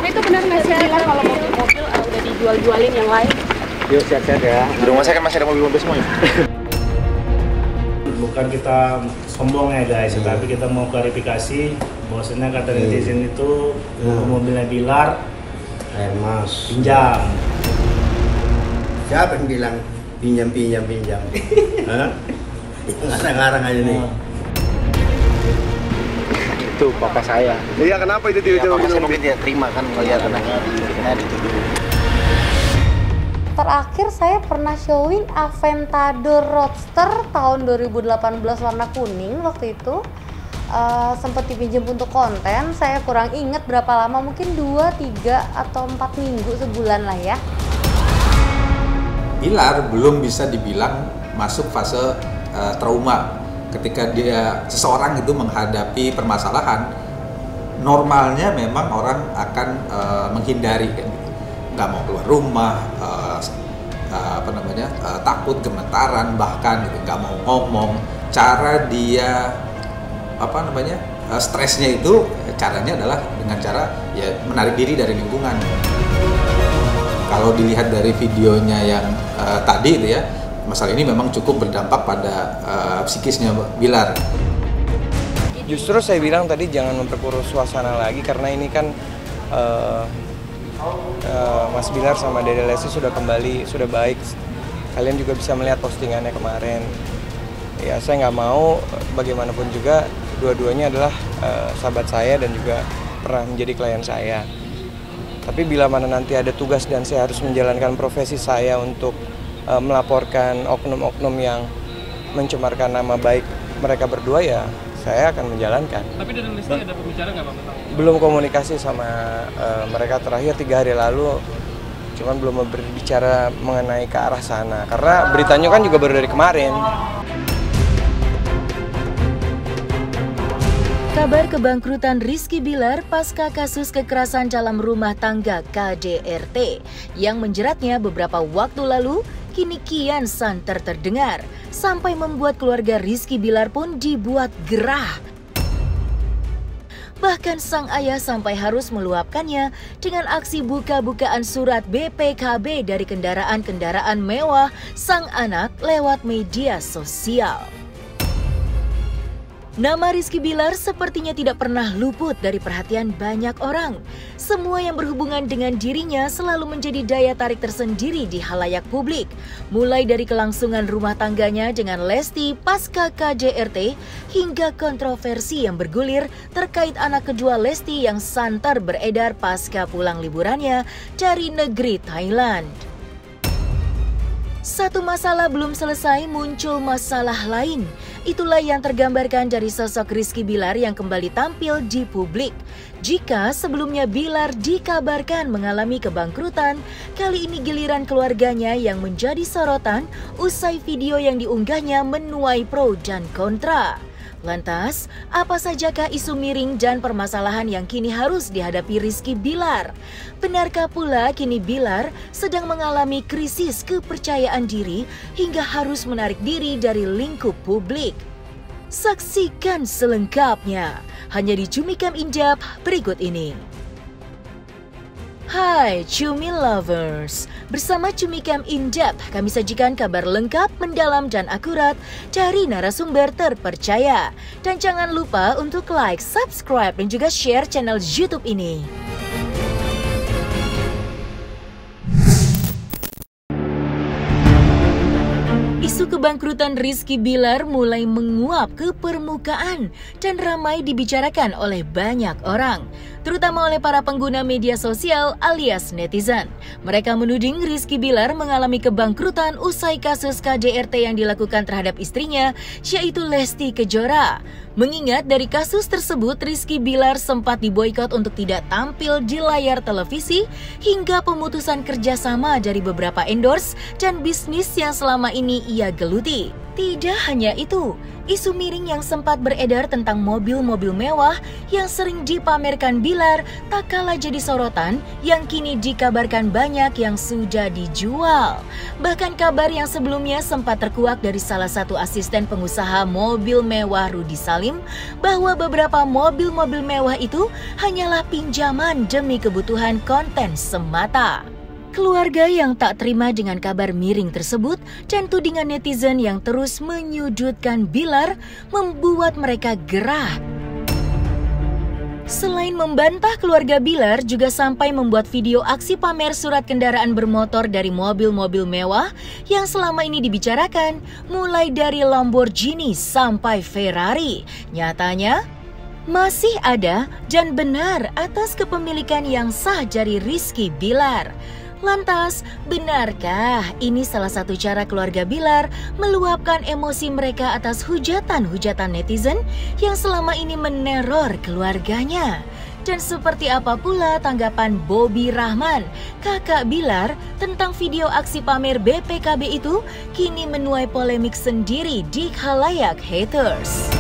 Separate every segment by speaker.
Speaker 1: Tapi itu benar nggak sih bilang kalau mobil-mobil udah dijual-jualin yang lain?
Speaker 2: Yuk sehat-sehat ya.
Speaker 3: Di rumah saya kan masih ada mobil-mobil semua ya.
Speaker 4: Bukan kita sombong ya guys, tapi kita mau klarifikasi bahwasanya kata netizen itu mobilnya Bilar
Speaker 2: Air Mas.
Speaker 4: pinjam.
Speaker 2: Siapa yang bilang pinjam? Hah? Ngarang-ngarang aja nih.
Speaker 3: Itu papa saya.
Speaker 5: Iya, kenapa itu
Speaker 3: Ya,
Speaker 5: tiba-tiba
Speaker 3: papa saya
Speaker 5: minum?
Speaker 3: mungkin tidak terima kan melihat anaknya dituduh.
Speaker 6: Terakhir saya pernah showing Aventador Roadster tahun 2018 warna kuning waktu itu. Sempat dipinjam untuk konten, saya kurang ingat berapa lama, mungkin 2, 3, atau 4 minggu, sebulan lah ya.
Speaker 7: Bilar belum bisa dibilang masuk fase trauma. Ketika seseorang itu menghadapi permasalahan, normalnya memang orang akan menghindari kan, nggak mau keluar rumah, takut, gemetaran, bahkan gitu, nggak mau ngomong. Cara dia stresnya itu caranya adalah dengan cara ya menarik diri dari lingkungan. Kalau dilihat dari videonya yang tadi itu ya, masalah ini memang cukup berdampak pada psikisnya Bilar.
Speaker 8: Justru saya bilang tadi jangan memperkeruh suasana lagi karena ini kan Mas Bilar sama Dede Lesti sudah kembali, sudah baik. Kalian juga bisa melihat postingannya kemarin. Ya saya nggak mau, bagaimanapun juga dua-duanya adalah sahabat saya dan juga pernah menjadi klien saya. Tapi bila mana nanti ada tugas dan saya harus menjalankan profesi saya untuk melaporkan oknum-oknum yang mencemarkan nama baik mereka berdua, ya saya akan menjalankan.
Speaker 9: Tapi dari Lesti ada pembicara nggak Pak?
Speaker 8: Belum komunikasi sama mereka, terakhir 3 hari lalu, cuman belum berbicara mengenai ke arah sana karena beritanya kan juga baru dari kemarin.
Speaker 10: Kabar kebangkrutan Rizky Bilar pasca kasus kekerasan dalam rumah tangga KDRT yang menjeratnya beberapa waktu lalu kini kian santer terdengar sampai membuat keluarga Rizky Bilar pun dibuat gerah. Bahkan sang ayah sampai harus meluapkannya dengan aksi buka-bukaan surat BPKB dari kendaraan-kendaraan mewah sang anak lewat media sosial. Nama Rizky Bilar sepertinya tidak pernah luput dari perhatian banyak orang. Semua yang berhubungan dengan dirinya selalu menjadi daya tarik tersendiri di halayak publik. Mulai dari kelangsungan rumah tangganya dengan Lesti pasca KDRT hingga kontroversi yang bergulir terkait anak kedua Lesti yang santer beredar pasca pulang liburannya dari negeri Thailand. Satu masalah belum selesai, muncul masalah lain. Itulah yang tergambarkan dari sosok Rizky Bilar yang kembali tampil di publik. Jika sebelumnya Bilar dikabarkan mengalami kebangkrutan, kali ini giliran keluarganya yang menjadi sorotan usai video yang diunggahnya menuai pro dan kontra. Lantas, apa sajakah isu miring dan permasalahan yang kini harus dihadapi Rizky Bilar? Benarkah pula kini Bilar sedang mengalami krisis kepercayaan diri hingga harus menarik diri dari lingkup publik? Saksikan selengkapnya hanya di Cumi Cam Indep berikut ini. Hai Cumi Lovers, bersama Cumi Cam Indep kami sajikan kabar lengkap, mendalam dan akurat dari narasumber terpercaya. Dan jangan lupa untuk like, subscribe dan juga share channel YouTube ini. Isu kebangkrutan Rizky Bilar mulai menguap ke permukaan dan ramai dibicarakan oleh banyak orang, terutama oleh para pengguna media sosial alias netizen. Mereka menuding Rizky Bilar mengalami kebangkrutan usai kasus KDRT yang dilakukan terhadap istrinya, yaitu Lesti Kejora. Mengingat dari kasus tersebut, Rizky Bilar sempat diboikot untuk tidak tampil di layar televisi hingga pemutusan kerjasama dari beberapa endorse dan bisnis yang selama ini ia geluti. digeluti. Tidak hanya itu, isu miring yang sempat beredar tentang mobil-mobil mewah yang sering dipamerkan Bilar tak kalah jadi sorotan yang kini dikabarkan banyak yang sudah dijual. Bahkan kabar yang sebelumnya sempat terkuak dari salah satu asisten pengusaha mobil mewah Rudy Salim bahwa beberapa mobil-mobil mewah itu hanyalah pinjaman demi kebutuhan konten semata. Keluarga yang tak terima dengan kabar miring tersebut dan tudingan netizen yang terus menyudutkan Bilar membuat mereka gerah. Selain membantah keluarga Bilar, juga sampai membuat video aksi pamer surat kendaraan bermotor dari mobil-mobil mewah yang selama ini dibicarakan, mulai dari Lamborghini sampai Ferrari. Nyatanya, masih ada dan benar atas kepemilikan yang sah dari Rizky Bilar. Lantas, benarkah ini salah satu cara keluarga Bilar meluapkan emosi mereka atas hujatan-hujatan netizen yang selama ini meneror keluarganya? Dan seperti apa pula tanggapan Bobby Rahman, kakak Bilar, tentang video aksi pamer BPKB itu kini menuai polemik sendiri di khalayak haters.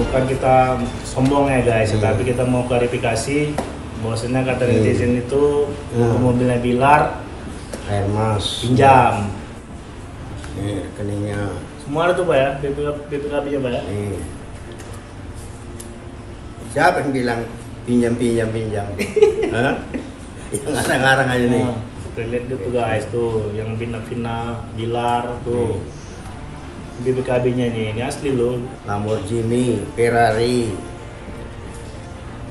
Speaker 4: Bukan kita sombong ya guys, tapi kita mau klarifikasi bahwasanya kata netizen itu mobilnya Bilar
Speaker 2: air mas
Speaker 4: pinjam.
Speaker 2: Nih rekeningnya
Speaker 4: Semua ada tuh Pak ya, BPKB-nya Pak ya.
Speaker 2: Siapa yang bilang pinjam? Hah? Yang ngarang-ngarang aja nih.
Speaker 4: Lihat tuh guys tuh, yang Vina Bilar tuh. BPKB-nya ini asli loh.
Speaker 2: Lamborghini, Ferrari.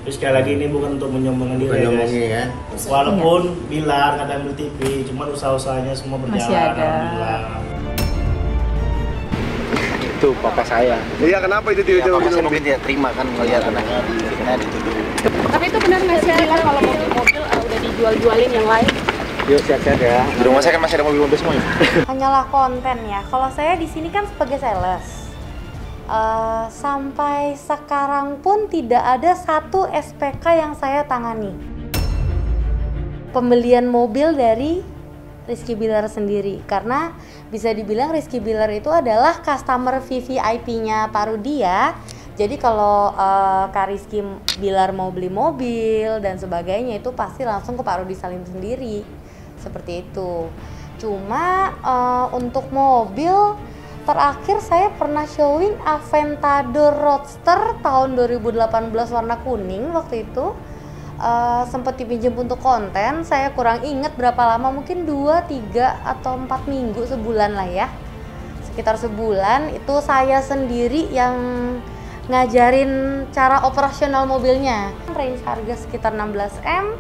Speaker 4: Terus sekali lagi ini bukan untuk menyombongkan diri ya guys.
Speaker 2: Kan?
Speaker 4: Walaupun Bilar kata ambil TV, cuman usaha-usahanya semua berjalan. Alhamdulillah.
Speaker 3: Itu papa saya.
Speaker 8: Iya, kenapa itu
Speaker 3: Ya, papa saya mungkin tidak terima kan melihat anaknya dituduh.
Speaker 1: Tapi itu benar nggak sih Bilar kalau mobil-mobil udah dijual-jualin yang lain?
Speaker 3: Yuk sehat-sehat ya. Di rumah saya kan masih ada mobil-mobil semua ya.
Speaker 6: Hanyalah konten ya. Kalau saya di sini kan sebagai sales. Sampai sekarang pun tidak ada satu SPK yang saya tangani. Pembelian mobil dari Rizky Bilar sendiri, karena bisa dibilang Rizky Bilar itu adalah customer VVIP-nya Pak Rudy ya. Jadi kalau Kak Rizky Bilar mau beli mobil dan sebagainya itu pasti langsung ke Pak Rudy Salim sendiri, seperti itu. Cuma untuk mobil, terakhir saya pernah showing Aventador Roadster tahun 2018 warna kuning. Waktu itu sempat dipinjam untuk konten. Saya kurang ingat berapa lama, mungkin 2, 3, atau 4 minggu, sebulan lah ya. Sekitar sebulan itu saya sendiri yang ngajarin cara operasional mobilnya. Range harga sekitar 16M.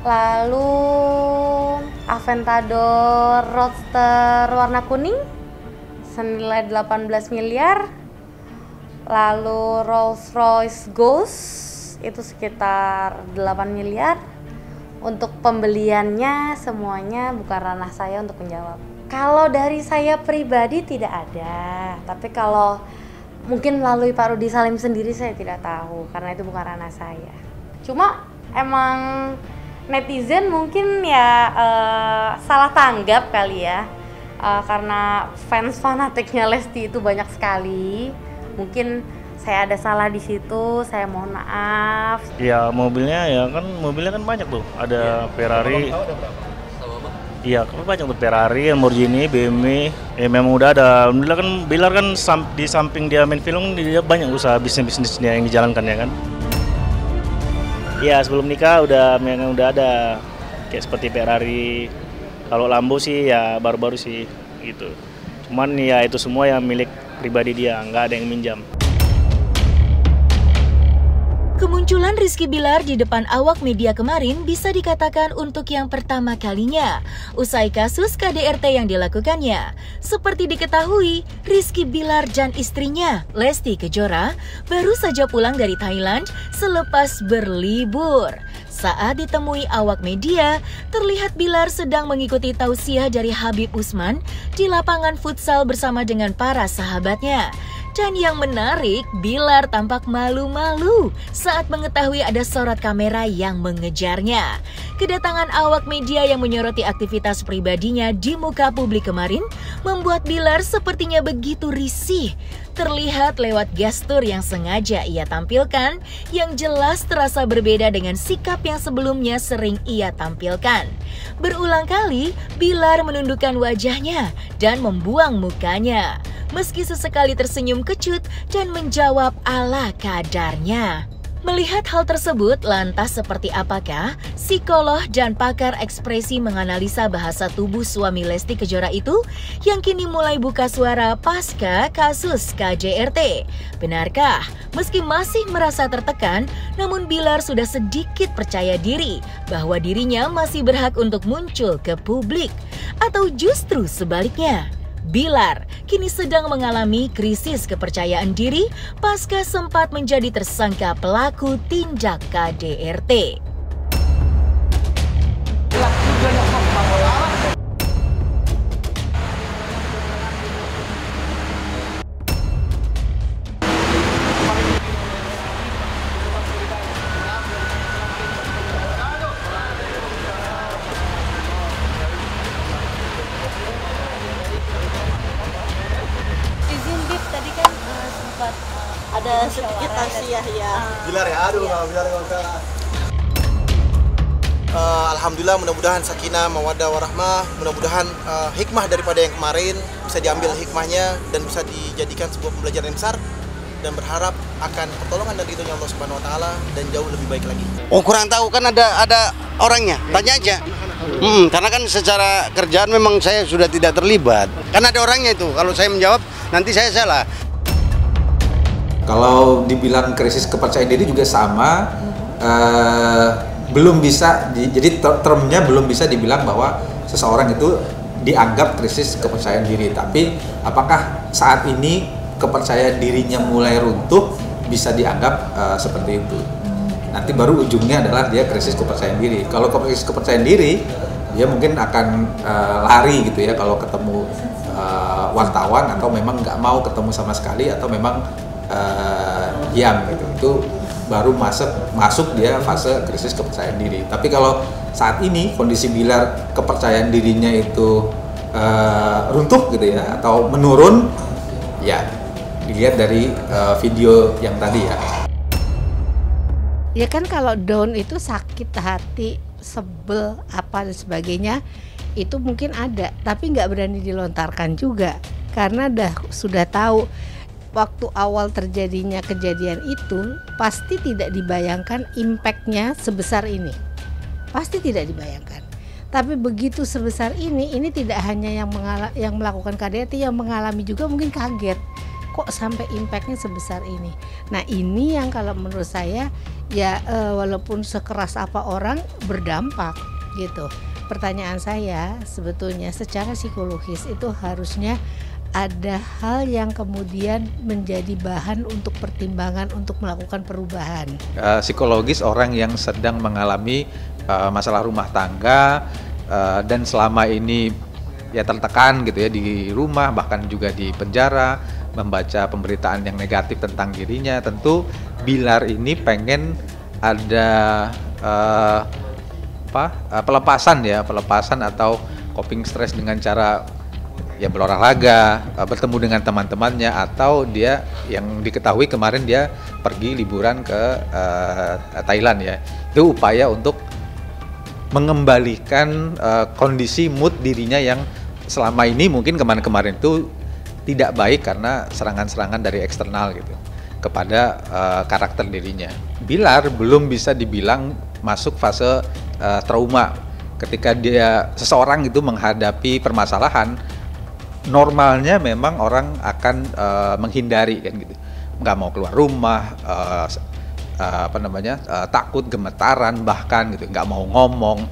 Speaker 6: Lalu Aventador Roadster warna kuning senilai 18 miliar. Lalu Rolls Royce Ghost itu sekitar 8 miliar. Untuk pembeliannya semuanya bukan ranah saya untuk menjawab. Kalau dari saya pribadi tidak ada, tapi kalau mungkin melalui Pak Rudy Salim sendiri saya tidak tahu, karena itu bukan ranah saya. Cuma emang netizen mungkin ya salah tanggap kali ya. Karena fans fanatiknya Lesti itu banyak sekali. Mungkin saya ada salah di situ, saya mohon maaf.
Speaker 4: Ya mobilnya kan banyak tuh. Ada Ferrari. Iya, banyak tuh Ferrari, Lamborghini, BMW. Memang udah ada. Alhamdulillah kan Bilar kan di samping dia main film, dia banyak usaha bisnisnya yang dijalankan ya kan. Iya, sebelum nikah udah ada kayak seperti Ferrari. Kalau Lambo sih ya baru-baru sih gitu. Cuman ya itu semua yang milik pribadi dia, nggak ada yang minjam.
Speaker 10: Kemunculan Rizky Bilar di depan awak media kemarin bisa dikatakan untuk yang pertama kalinya usai kasus KDRT yang dilakukannya. Seperti diketahui, Rizky Bilar dan istrinya, Lesti Kejora, baru saja pulang dari Thailand selepas berlibur. Saat ditemui awak media, terlihat Bilar sedang mengikuti tausiah dari Habib Usman di lapangan futsal bersama dengan para sahabatnya. Dan yang menarik, Bilar tampak malu-malu saat mengetahui ada sorot kamera yang mengejarnya. Kedatangan awak media yang menyoroti aktivitas pribadinya di muka publik kemarin membuat Bilar sepertinya begitu risih. Terlihat lewat gestur yang sengaja ia tampilkan yang jelas terasa berbeda dengan sikap yang sebelumnya sering ia tampilkan. Berulang kali, Bilar menundukkan wajahnya dan membuang mukanya. Meski sesekali tersenyum kecut dan menjawab ala kadarnya. Melihat hal tersebut, lantas seperti apakah psikolog dan pakar ekspresi menganalisa bahasa tubuh suami Lesti Kejora itu yang kini mulai buka suara pasca kasus KJRT? Benarkah meski masih merasa tertekan, namun Bilar sudah sedikit percaya diri bahwa dirinya masih berhak untuk muncul ke publik? Atau justru sebaliknya? Bilar kini sedang mengalami krisis kepercayaan diri pasca sempat menjadi tersangka pelaku tindak KDRT.
Speaker 5: Ada sedikit tausiah ya.
Speaker 3: Bilar ya, aduh kalau Bilar nggak usah. Alhamdulillah, mudah-mudahan sakinah, mawaddah, warahmah, mudah-mudahan hikmah daripada yang kemarin bisa diambil hikmahnya dan bisa dijadikan sebuah pembelajaran yang besar, dan berharap akan pertolongan dari ridhonya Allah Subhanahu Wa Taala dan jauh lebih baik lagi.
Speaker 2: Oh, kurang tahu kan ada orangnya, tanya aja. Karena kan secara kerjaan memang saya sudah tidak terlibat. Kan ada orangnya itu. Kalau saya menjawab nanti saya salah.
Speaker 7: Kalau dibilang krisis kepercayaan diri juga sama, belum bisa, jadi termnya belum bisa dibilang bahwa seseorang itu dianggap krisis kepercayaan diri. Tapi apakah saat ini kepercayaan dirinya mulai runtuh bisa dianggap seperti itu? Nanti baru ujungnya adalah dia krisis kepercayaan diri. Kalau krisis kepercayaan diri, dia mungkin akan lari gitu ya kalau ketemu wartawan, atau memang nggak mau ketemu sama sekali, atau memang diam gitu. Itu baru masuk dia fase krisis kepercayaan diri. Tapi kalau saat ini kondisi Bilar kepercayaan dirinya itu runtuh gitu ya, atau menurun, ya dilihat dari video yang tadi ya.
Speaker 11: Ya kan kalau down itu sakit hati, sebel, apa dan sebagainya, itu mungkin ada, tapi nggak berani dilontarkan juga karena sudah tahu waktu awal terjadinya kejadian itu pasti tidak dibayangkan impact-nya sebesar ini, pasti tidak dibayangkan. Tapi begitu sebesar ini tidak hanya yang melakukan KDRT, yang mengalami juga mungkin kaget, kok sampai impact-nya sebesar ini. Nah ini yang kalau menurut saya ya walaupun sekeras apa orang berdampak gitu. Pertanyaan saya sebetulnya secara psikologis itu harusnya ada hal yang kemudian menjadi bahan untuk pertimbangan untuk melakukan perubahan.
Speaker 7: Psikologis orang yang sedang mengalami masalah rumah tangga dan selama ini ya tertekan gitu ya di rumah, bahkan juga di penjara, membaca pemberitaan yang negatif tentang dirinya. Tentu Bilar ini pengen ada pelepasan atau coping stres dengan cara ya berolahraga, bertemu dengan teman-temannya, atau dia yang diketahui kemarin dia pergi liburan ke Thailand ya. Itu upaya untuk mengembalikan kondisi mood dirinya yang selama ini mungkin kemarin-kemarin itu tidak baik karena serangan-serangan dari eksternal gitu kepada karakter dirinya. Bilar belum bisa dibilang masuk fase trauma. Ketika seseorang itu menghadapi permasalahan, normalnya memang orang akan menghindari kan gitu, nggak mau keluar rumah, takut, gemetaran bahkan gitu, nggak mau ngomong,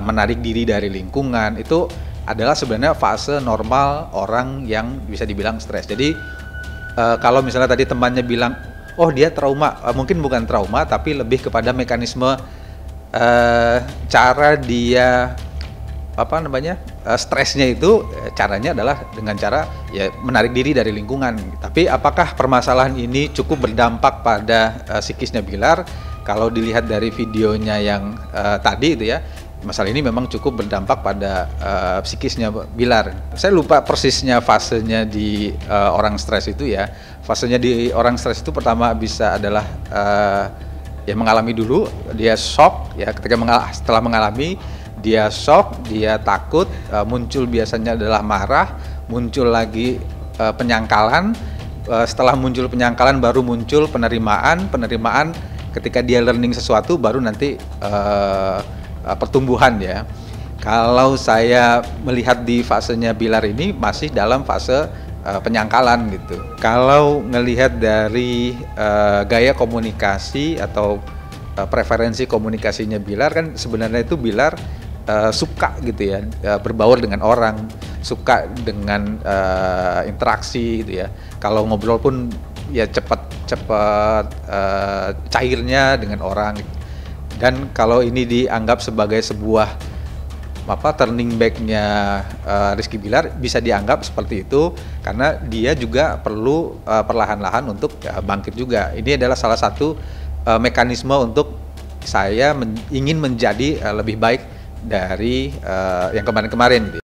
Speaker 7: menarik diri dari lingkungan. Itu adalah sebenarnya fase normal orang yang bisa dibilang stres. Jadi kalau misalnya tadi temannya bilang, oh dia trauma, mungkin bukan trauma tapi lebih kepada mekanisme cara dia stresnya itu caranya adalah dengan cara ya menarik diri dari lingkungan. Tapi apakah permasalahan ini cukup berdampak pada psikisnya Bilar? Kalau dilihat dari videonya yang tadi itu ya, masalah ini memang cukup berdampak pada psikisnya Bilar. Saya lupa persisnya fasenya di orang stres itu ya. Fasenya di orang stres itu pertama bisa adalah ya mengalami dulu, dia shock ya, setelah mengalami dia shock, dia takut, muncul biasanya adalah marah, muncul lagi penyangkalan, setelah muncul penyangkalan baru muncul penerimaan ketika dia learning sesuatu baru nanti pertumbuhan ya. Kalau saya melihat di fasenya Bilar ini masih dalam fase penyangkalan gitu. Kalau ngelihat dari gaya komunikasi atau preferensi komunikasinya Bilar, kan sebenarnya itu Bilar suka gitu ya, berbaur dengan orang, suka dengan interaksi gitu ya. Kalau ngobrol pun ya cepat cairnya dengan orang. Dan kalau ini dianggap sebagai sebuah turning back-nya Rizky Bilar, bisa dianggap seperti itu karena dia juga perlu perlahan-lahan untuk bangkit juga. Ini adalah salah satu mekanisme untuk saya ingin menjadi lebih baik dari yang kemarin-kemarin.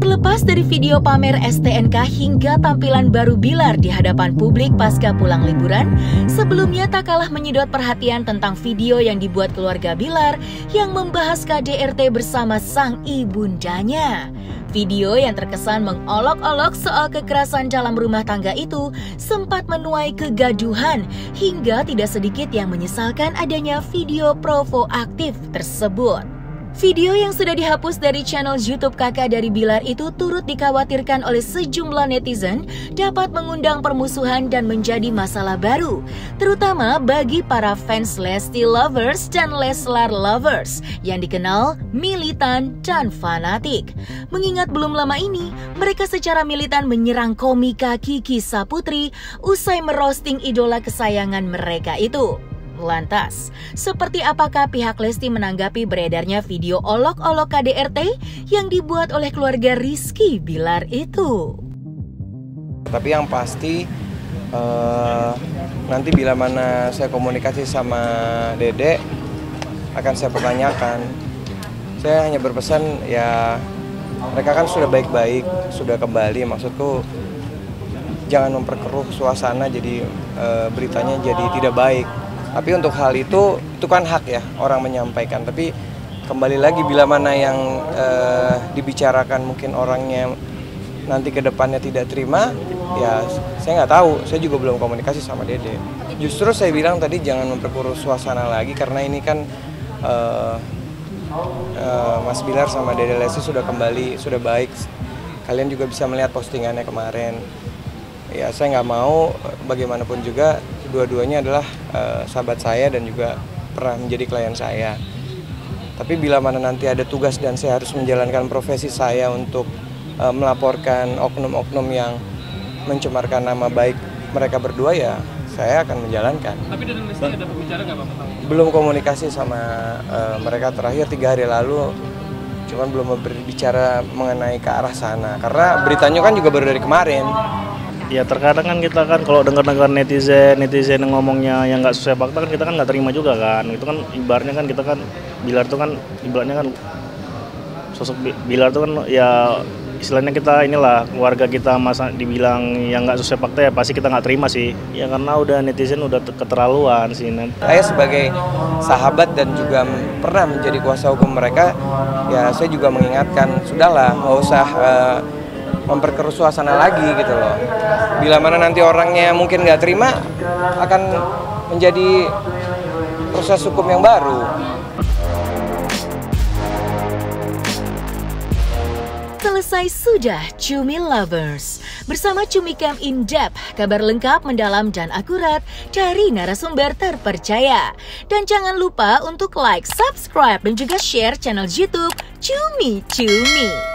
Speaker 10: Terlepas dari video pamer STNK hingga tampilan baru Bilar di hadapan publik pasca pulang liburan, sebelumnya tak kalah menyedot perhatian tentang video yang dibuat keluarga Bilar yang membahas KDRT bersama sang ibundanya. Video yang terkesan mengolok-olok soal kekerasan dalam rumah tangga itu sempat menuai kegaduhan hingga tidak sedikit yang menyesalkan adanya video provokatif tersebut. Video yang sudah dihapus dari channel YouTube kakak dari Bilar itu turut dikhawatirkan oleh sejumlah netizen dapat mengundang permusuhan dan menjadi masalah baru, terutama bagi para fans Lesti lovers dan Leslar lovers yang dikenal militan dan fanatik. Mengingat belum lama ini mereka secara militan menyerang komika Kiki Saputri usai merosting idola kesayangan mereka itu. Lantas, seperti apakah pihak Lesti menanggapi beredarnya video olok-olok KDRT yang dibuat oleh keluarga Rizky Bilar itu?
Speaker 8: Tapi yang pasti nanti bila mana saya komunikasi sama Dede akan saya pertanyakan. Saya hanya berpesan ya mereka kan sudah baik-baik, sudah kembali, maksudku jangan memperkeruh suasana jadi beritanya jadi tidak baik. Tapi untuk hal itu kan hak ya orang menyampaikan. Tapi kembali lagi bila mana yang dibicarakan mungkin orangnya nanti ke depannya tidak terima, ya saya nggak tahu. Saya juga belum komunikasi sama Dede. Justru saya bilang tadi jangan memperkeruh suasana lagi karena ini kan Mas Bilar sama Dede Lesti sudah kembali, sudah baik. Kalian juga bisa melihat postingannya kemarin. Ya saya nggak mau, bagaimanapun juga dua-duanya adalah sahabat saya dan juga pernah menjadi klien saya. Tapi bila mana nanti ada tugas dan saya harus menjalankan profesi saya untuk melaporkan oknum-oknum yang mencemarkan nama baik mereka berdua, ya saya akan menjalankan.
Speaker 9: Tapi dari Lesti ada pembicaraan nggak Pak?
Speaker 8: Belum komunikasi sama mereka, terakhir 3 hari lalu, cuman belum berbicara mengenai ke arah sana. Karena beritanya kan juga baru dari kemarin.
Speaker 4: Ya terkadang kan kita kan kalau dengar-dengar netizen yang ngomongnya yang nggak sesuai fakta kan kita kan nggak terima juga kan. Itu kan ibaratnya kan kita kan Bilar itu kan ibaratnya kan sosok Bilar itu kan ya istilahnya kita inilah keluarga kita, masa dibilang yang nggak sesuai fakta ya pasti kita nggak terima sih. Ya karena udah netizen udah keterlaluan sih.
Speaker 8: Saya sebagai sahabat dan juga pernah menjadi kuasa hukum mereka, ya saya juga mengingatkan sudahlah nggak usah memperkeruh suasana lagi gitu loh. Bila mana nanti orangnya mungkin nggak terima, akan menjadi proses hukum yang baru.
Speaker 10: Selesai sudah Cumi Lovers. Bersama Cumi Cam In Depth, kabar lengkap, mendalam, dan akurat dari narasumber terpercaya. Dan jangan lupa untuk like, subscribe, dan juga share channel YouTube Cumi Cumi.